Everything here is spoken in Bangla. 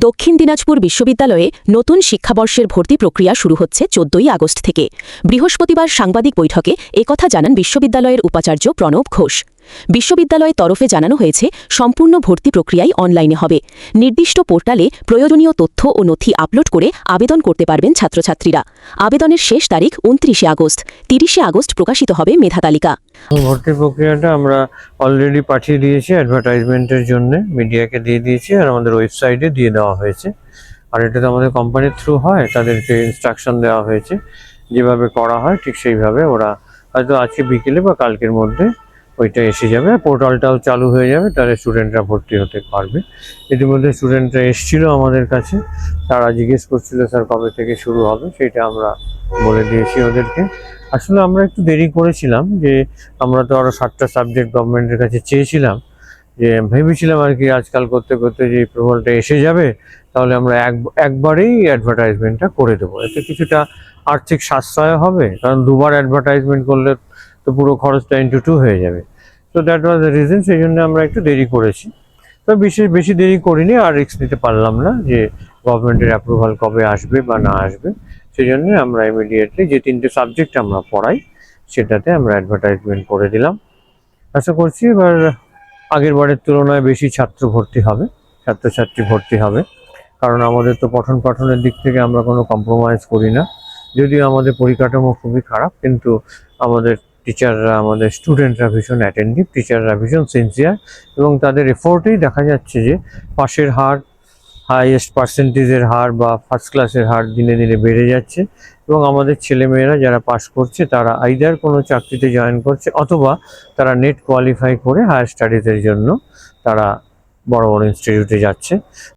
দক্ষিণ দিনাজপুর বিশ্ববিদ্যালয়ে নতুন শিক্ষাবর্ষের ভর্তি প্রক্রিয়া শুরু হচ্ছে ১৪ই আগস্ট থেকে। বৃহস্পতিবার সাংবাদিক বৈঠকে একথা জানান বিশ্ববিদ্যালয়ের উপাচার্য প্রণব ঘোষ। বিশ্ববিদ্যালয়ের তরফে জানানো হয়েছে, সম্পূর্ণ ভর্তি প্রক্রিয়াই অনলাইনে হবে। নির্দিষ্ট পোর্টালে প্রয়োজনীয় তথ্য ও নথি আপলোড করে আবেদন করতে পারবেন ছাত্রছাত্রীরা। আবেদনের শেষ তারিখ ২৯শে আগস্ট। ৩০শে আগস্ট প্রকাশিত হবে মেধা তালিকা। ভর্তি প্রক্রিয়াটা আমরা অলরেডি পাঠিয়ে দিয়েছি, অ্যাডভার্টাইজমেন্টের জন্য মিডিয়াকে দিয়ে দিয়েছি, আর আমাদের ওয়েবসাইটে দিয়ে দেওয়া হয়েছে। আর এটা তো আমাদের কোম্পানির থ্রু হয়, তাদেরকে ইনস্ট্রাকশন দেওয়া হয়েছে যেভাবে করা হয় ঠিক সেইভাবে ওরা হয়তো আজকে বিকেলে বা কালকের মধ্যে ওইটা এসে যাবে, পোর্টালটাও চালু হয়ে যাবে, তাহলে স্টুডেন্টরা ভর্তি হতে পারবে। ইতিমধ্যে স্টুডেন্টরা এসেছিল আমাদের কাছে, তারা জিজ্ঞেস করছিল স্যার কবে থেকে শুরু হবে, সেটা আমরা বলে দিয়েছি ওদেরকে। আসলে আমরা একটু দেরি করেছিলাম, যে আমরা তো আরও 7টা সাবজেক্ট গভর্নমেন্টের কাছে চেয়েছিলাম, যে ভেবেছিলাম আর কি আজকাল করতে করতে যে প্রপোজালটা এসে যাবে, তাহলে আমরা একবারেই অ্যাডভার্টাইজমেন্টটা করে দেবো। এতে কিছুটা আর্থিক সাশ্রয় হবে, কারণ দুবার অ্যাডভার্টাইজমেন্ট করলে তো পুরো খরচটা ইনটু 2 হয়ে যাবে। তো দ্যাট ওয়াজ দ্য রিজন, সেই জন্য আমরা একটু দেরি করেছি। তো বেশি দেরি করিনি, আর রিস্ক নিতে পারলাম না যে গভর্নমেন্টের অ্যাপ্রুভাল কবে আসবে বা না আসবে। সেই জন্য আমরা ইমিডিয়েটলি যে 3টে সাবজেক্ট আমরা পড়াই সেটাতে আমরা অ্যাডভার্টাইজমেন্ট করে দিলাম। আশা করছি এবার আগের বারের তুলনায় বেশি ছাত্রছাত্রী ভর্তি হবে, কারণ আমাদের তো পঠন পাঠনের দিক থেকে আমরা কোনো কম্প্রোমাইজ করি না। যদিও আমাদের পরিকাঠামো খুবই খারাপ, কিন্তু আমাদের টিচাররা, আমাদের স্টুডেন্টরা ভীষণ অ্যাটেন্টিভ, টিচাররা ভীষণ সিনসিয়ার, এবং তাদের এফোর্টেই দেখা যাচ্ছে যে পাশের হার, হাইয়েস্ট পার্সেন্টেজের হার বা ফার্স্ট ক্লাসের হার দিনে দিনে বেড়ে যাচ্ছে। এবং আমাদের ছেলেমেয়েরা যারা পাস করছে তারা আইদার কোনো চাকরিতে জয়েন করছে, অথবা তারা নেট কোয়ালিফাই করে হায়ার স্টাডিজের জন্য তারা বড় বড় ইনস্টিটিউটে যাচ্ছে।